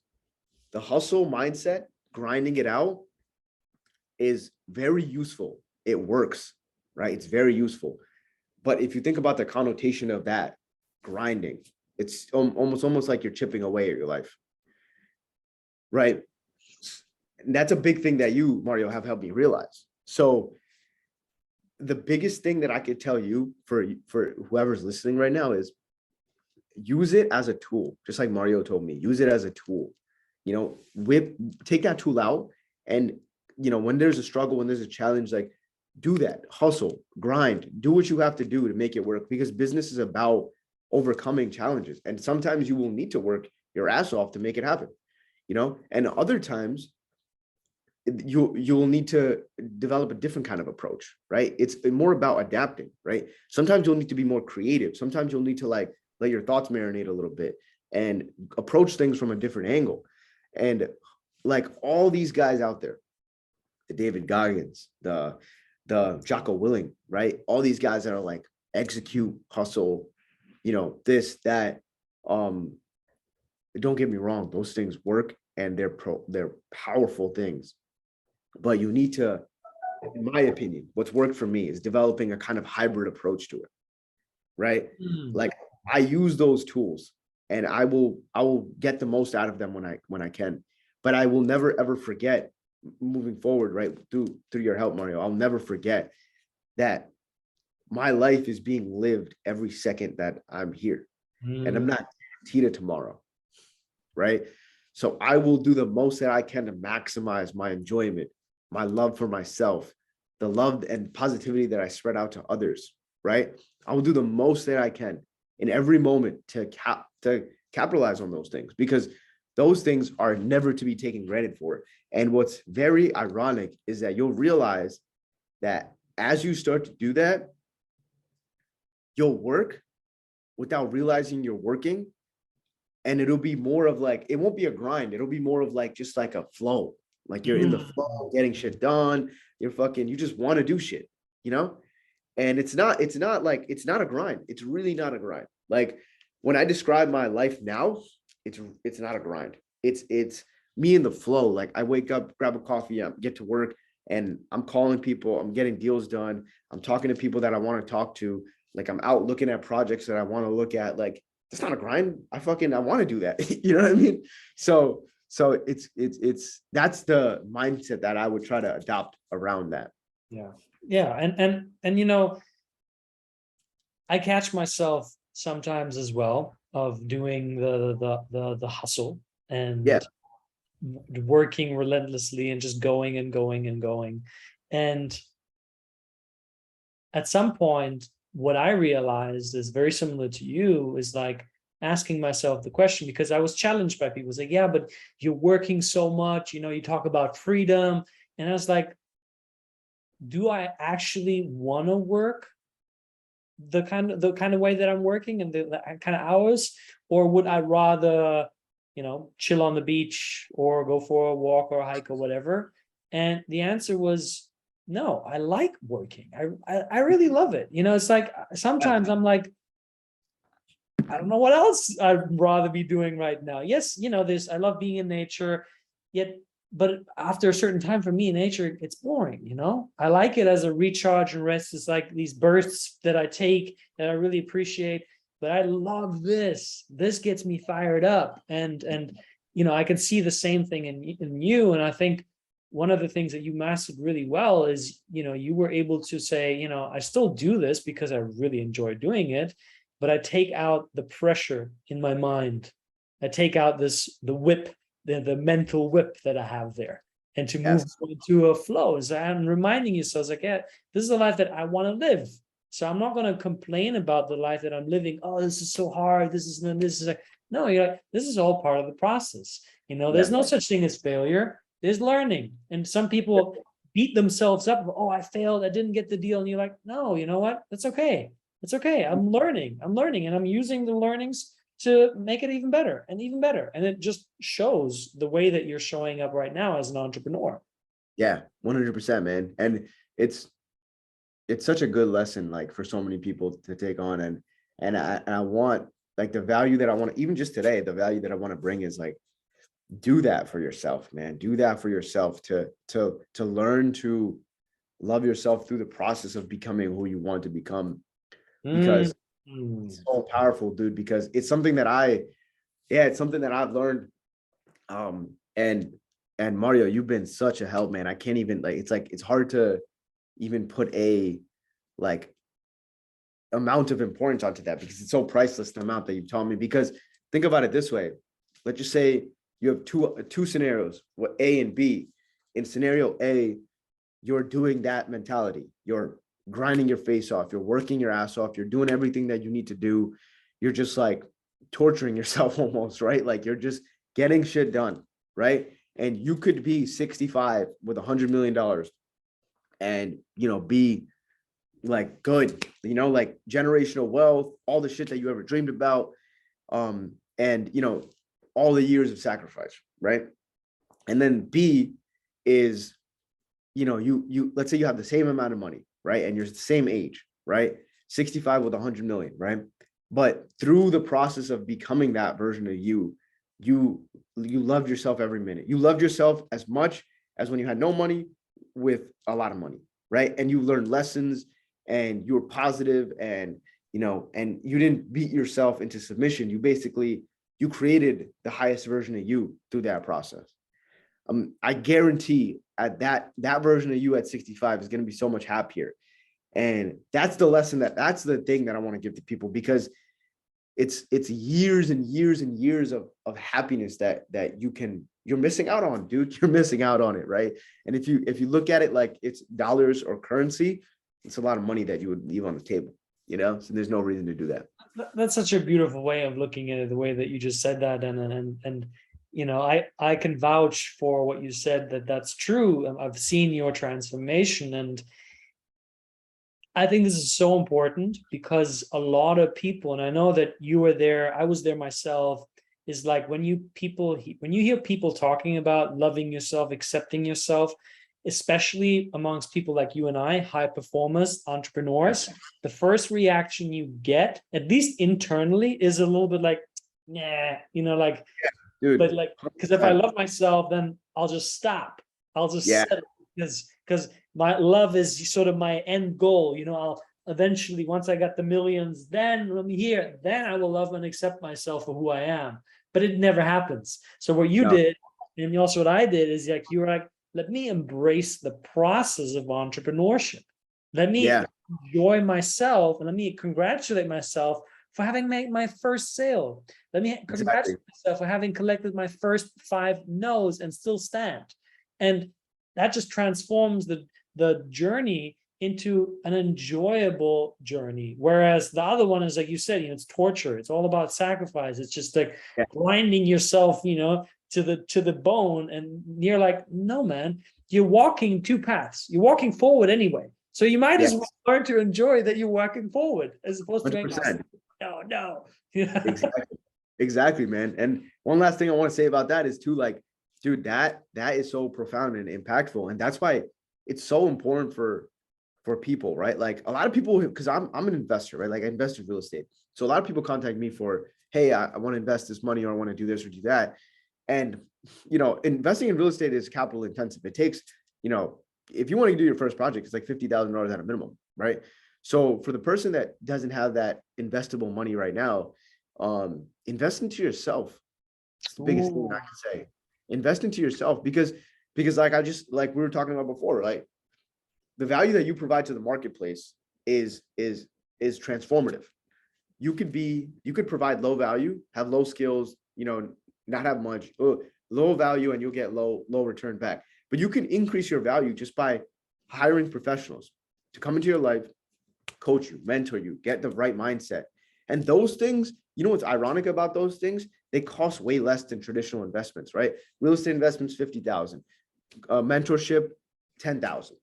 the hustle mindset, grinding it out, is very useful. It works, right? It's very useful. But if you think about the connotation of that, grinding, it's almost like you're chipping away at your life, right? And that's a big thing that you, Mario, have helped me realize. So the biggest thing that I could tell you for whoever's listening right now is use it as a tool. Just like Mario told me, use it as a tool. You know, take that tool out, and, you know, when there's a struggle, when there's a challenge, like, do that, hustle, grind, do what you have to do to make it work, because business is about overcoming challenges. And sometimes you will need to work your ass off to make it happen, you know, and other times you'll need to develop a different kind of approach, right? It's more about adapting, right? Sometimes you'll need to be more creative. Sometimes you'll need to like let your thoughts marinate a little bit and approach things from a different angle. And like all these guys out there, the David Goggins, the Jocko Willing, right? All these guys that are like execute, hustle, you know, this, that. Don't get me wrong, those things work and they're powerful things. But you need to, in my opinion, what's worked for me is developing a kind of hybrid approach to it, right? Like, I use those tools and I will get the most out of them when I can. But I will never ever forget, moving forward, right, through your help, Mario, I'll never forget that my life is being lived every second that I'm here. And I'm not guaranteed tomorrow, right? So I will do the most that I can to maximize my enjoyment, my love for myself, the love and positivity that I spread out to others, right? I will do the most that I can in every moment to capitalize on those things, because those things are never to be taken granted for. And what's very ironic is that you'll realize that as you start to do that, you'll work without realizing you're working. And it'll be more of like, it won't be a grind. It'll be more of like, just like a flow. Like you're in the flow, getting shit done. You just want to do shit, you know? And it's not a grind. It's really not a grind. Like, when I describe my life now, it's not a grind. It's me in the flow. Like, I wake up, grab a coffee, get to work, and I'm calling people, I'm getting deals done. I'm talking to people that I want to talk to. Like, I'm out looking at projects that I want to look at. Like, it's not a grind. I want to do that. You know what I mean? So So it's that's the mindset that I would try to adopt around that. Yeah. Yeah. And I catch myself sometimes as well of doing the hustle Yeah, and working relentlessly and just going and going and going. And at some point, what I realized is very similar to you, is like asking myself the question, because I was challenged by people say, yeah, but you're working so much, you talk about freedom. And I was like, do I actually want to work the kind of way that I'm working and the kind of hours, or would I rather, chill on the beach or go for a walk or a hike or whatever? And the answer was no. I like working. I really love it. It's like sometimes I'm like, I don't know what else I'd rather be doing right now. Yes, this, I love being in nature, yet, but after a certain time for me in nature, it's boring. I like it as a recharge and rest. It's like these bursts that I take that I really appreciate, but I love this. This gets me fired up. And I can see the same thing in you. And I think one of the things that you mastered really well is, you were able to say, I still do this because I really enjoy doing it, but I take out the pressure in my mind. I take out the whip, the mental whip that I have there, and to move yes, into a flow. So I'm reminding you, so I was like, yeah, this is the life that I want to live. So I'm not going to complain about the life that I'm living. Oh, this is so hard. This is like, no, you're like, this is all part of the process. yeah, There's no such thing as failure. There's learning. And some people beat themselves up. Oh, I failed. I didn't get the deal. And you're like, no, you know what? That's okay. It's okay. I'm learning, and I'm using the learnings to make it even better and even better. And it just shows the way that you're showing up right now as an entrepreneur. yeah, 100%, man. And it's it's such a good lesson, like for so many people to take on. And I want, like, the value that I want to, even just today, the value that I want to bring is like, do that for yourself, man. Do that for yourself, to learn to love yourself through the process of becoming who you want to become, Mm. because it's so powerful, dude, because it's something that it's something that I've learned. And Mario, you've been such a help, man. I can't even, like, it's hard to even put a, like, amount of importance onto that, because it's so priceless, the amount that you've taught me. Because think about it this way. Let's just say you have two scenarios, what A and B. In scenario A, you're doing that mentality. You're grinding your face off. You're working your ass off. You're doing everything that you need to do. You're just like torturing yourself almost, right? Like, you're just getting shit done, right? And you could be 65 with $100 million and, be like good, like generational wealth, all the shit that you ever dreamed about. And, all the years of sacrifice, right? And then B is, you let's say you have the same amount of money, right? And you're the same age, right? 65 with 100 million, right? But through the process of becoming that version of you loved yourself every minute. You loved yourself as much as when you had no money with a lot of money, right? And you learned lessons, and you were positive, and and you didn't beat yourself into submission. You created the highest version of you through that process. I guarantee at that version of you at 65 is going to be so much happier. And that's the lesson, that's the thing that I want to give to people, because it's years and years and years of happiness that you're missing out on, dude. You're missing out on it, right? And if you look at it like it's dollars or currency, it's a lot of money that you would leave on the table, so there's no reason to do that. That's such a beautiful way of looking at it, the way that you just said that. And I can vouch for what you said, that's true. I've seen your transformation, and I think this is so important, because a lot of people, and I know that you were there, I was there myself, is like when you hear people talking about loving yourself, accepting yourself, especially amongst people like you and I, high performers, entrepreneurs, the first reaction you get, at least internally, is a little bit like, nah, like, Dude, but like, because if I love myself, then I'll just stop. I'll just yeah, settle, because my love is sort of my end goal. I'll eventually, once I got the millions, then from here, then I will love and accept myself for who I am. But it never happens. So what you no, did And also what I did is like, you were like, let me embrace the process of entrepreneurship. Let me Yeah, enjoy myself and let me congratulate myself for having made my first sale. Let me exactly. congratulate myself for having collected my first 5 no's and still stand. And that just transforms the journey into an enjoyable journey. Whereas the other one is like you said, it's torture. It's all about sacrifice. It's just like Yeah. grinding yourself, to the bone. And you're like, no, man, you're walking 2 paths. You're walking forward anyway. So you might as well Yes, learn to enjoy that you're walking forward as opposed to going, 100%. no, no. Yeah. Exactly. Exactly, man. And one last thing I want to say about that is too, like, dude, that is so profound and impactful. And that's why it's so important for people, right? Like a lot of people, because I'm an investor, right? Like I invest in real estate. So a lot of people contact me for, hey, I want to invest this money or I want to do this or do that. And investing in real estate is capital intensive. It takes, if you want to do your first project, it's like $50,000 at a minimum, right? So for the person that doesn't have that investable money right now, invest into yourself. It's the biggest thing I Ooh. can say. Invest into yourself because like we were talking about before, like the value that you provide to the marketplace is transformative. You could provide low value, have low skills, not have much, low value, and you'll get low return back. But you can increase your value just by hiring professionals to come into your life, coach you, mentor you, get the right mindset. And those things, what's ironic about those things? They cost way less than traditional investments, right? Real estate investments, 50,000, mentorship, 10,000,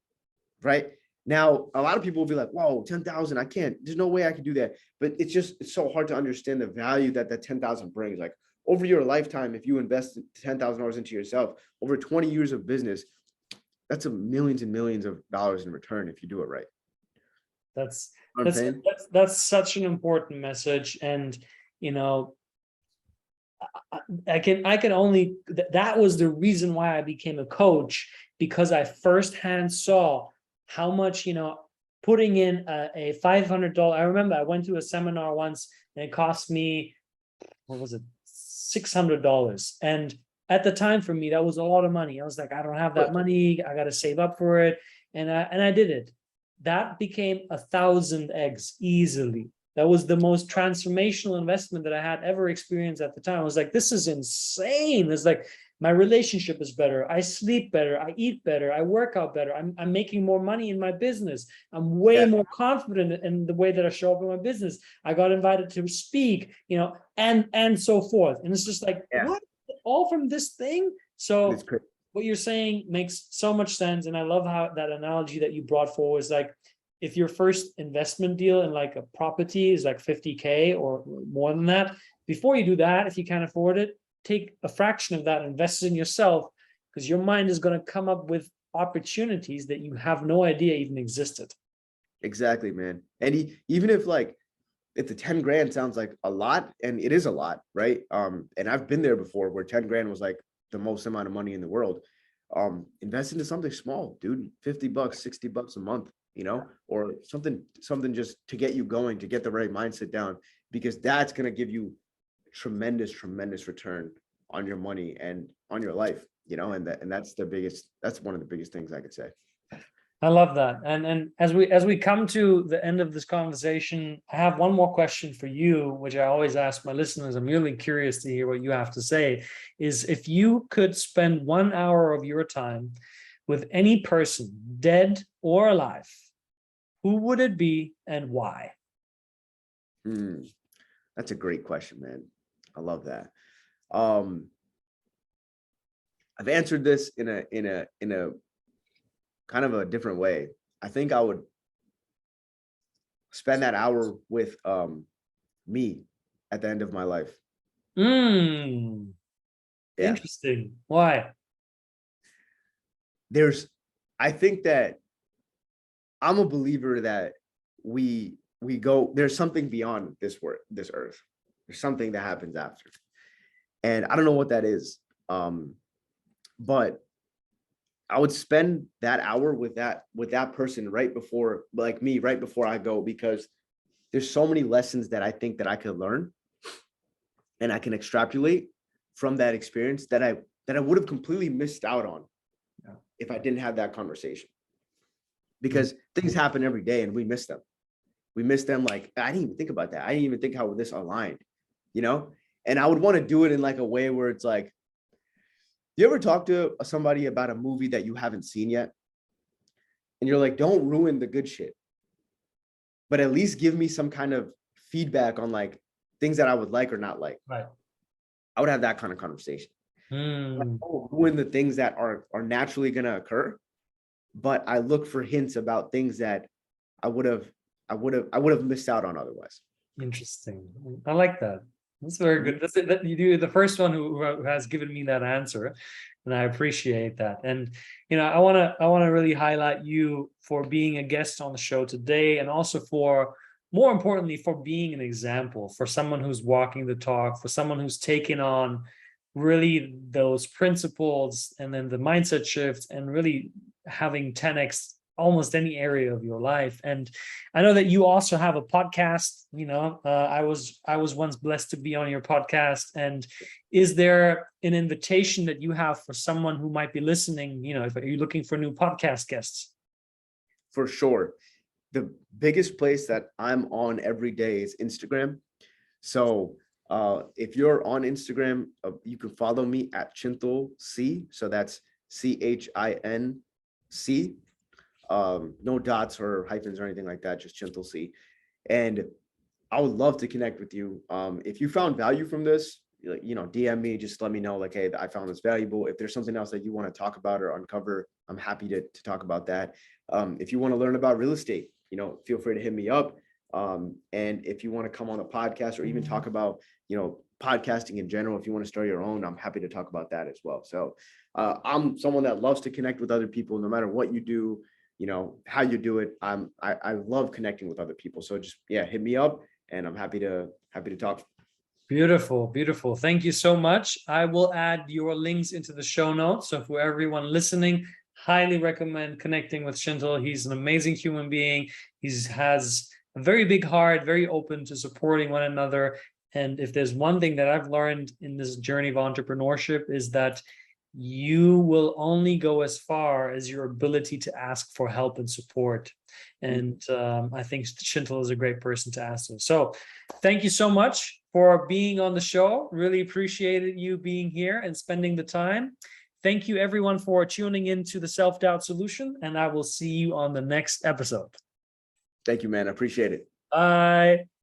right? Now, a lot of people will be like, whoa, 10,000, I can't, there's no way I can do that. But it's so hard to understand the value that 10,000 brings. Like over your lifetime, if you invest $10,000 into yourself, over 20 years of business, that's a millions and millions of dollars in return if you do it right. That's You know what I'm that's saying? that's such an important message. And you know, I can only that was the reason why I became a coach, because I firsthand saw how much, putting in a $500. I remember I went to a seminar once and it cost me, what was it, $600. And at the time for me, that was a lot of money. I was like, I don't have that money. I got to save up for it. And I did it. That became 1,000 eggs easily. That was the most transformational investment that I had ever experienced at the time. I was like, this is insane. It's like my relationship is better. I sleep better. I eat better. I work out better. I'm making more money in my business. I'm way Yeah, more confident in the way that I show up in my business. I got invited to speak, and so forth. And it's just like, yeah. what? All from this thing? It's So crazy. what you're saying makes so much sense. And I love how that analogy that you brought forward is like, if your first investment deal in like a property is like 50K or more than that, before you do that, if you can't afford it, take a fraction of that, invest in yourself, because your mind is going to come up with opportunities that you have no idea even existed. Exactly, man. And even if the 10 grand sounds like a lot, and it is a lot, right? And I've been there before where 10 grand was like the most amount of money in the world. Invest into something small, dude, $50, $60 a month, or something just to get you going, to get the right mindset down, because that's going to give you tremendous return on your money and on your life, and that's one of the biggest things I could say. I love that. And as we come to the end of this conversation, I have one more question for you, which I always ask my listeners. I'm really curious to hear what you have to say. Is if you could spend 1 hour of your time with any person, dead or alive, who would it be and why? Hmm, that's a great question, man. I love that. Um, I've answered this in a kind of a different way. I think I would spend that hour with me at the end of my life. Hmm. Yeah. Interesting. Why? There's I think that I'm a believer that there's something beyond this earth. There's something that happens after. And I don't know what that is. But I would spend that hour with that person right before, like me, right before I go, because there's so many lessons that I think that I could learn and I can extrapolate from that experience that that I would have completely missed out on if I didn't have that conversation. Because things happen every day and we miss them. We miss them. Like, I didn't even think about that. I didn't even think how this aligned, you know? And I would want to do it in like a way where it's like, you ever talk to somebody about a movie that you haven't seen yet? And you're like, don't ruin the good shit, but at least give me some kind of feedback on like things that I would like or not like. Right. I would have that kind of conversation. Like, don't ruin the things that are naturally going to occur, but I look for hints about things that I would have missed out on otherwise. Interesting. I like that. That's very good. That's that you're the first one who has given me that answer, and I appreciate that. And I want to really highlight you for being a guest on the show today, and also for, more importantly, for being an example for someone who's walking the talk, for someone who's taken on really those principles and then the mindset shift and really having 10x almost any area of your life. And I know that you also have a podcast. I was once blessed to be on your podcast. And is there an invitation that you have for someone who might be listening? If you're looking for new podcast guests? For sure. The biggest place that I'm on every day is Instagram. So if you're on Instagram, you can follow me at Chintal C. So that's CHINC. No dots or hyphens or anything like that, just Chintal C. And I would love to connect with you. If you found value from this, DM me, just let me know, like, hey, I found this valuable. If there's something else that you want to talk about or uncover, I'm happy to talk about that. If you want to learn about real estate, feel free to hit me up. And if you want to come on a podcast or even talk about, podcasting in general, if you want to start your own, I'm happy to talk about that as well. So I'm someone that loves to connect with other people, no matter what you do, how you do it. I love connecting with other people. So just, hit me up and I'm happy to talk. Beautiful, beautiful. Thank you so much. I will add your links into the show notes. So for everyone listening, highly recommend connecting with Chintal. He's an amazing human being. He has a very big heart, very open to supporting one another. And if there's one thing that I've learned in this journey of entrepreneurship, is that you will only go as far as your ability to ask for help and support. And I think Chintal is a great person to ask to. So thank you so much for being on the show. Really appreciated you being here and spending the time. Thank you everyone for tuning into the Self-Doubt Solution, and I will see you on the next episode. Thank you, man. I appreciate it. Bye.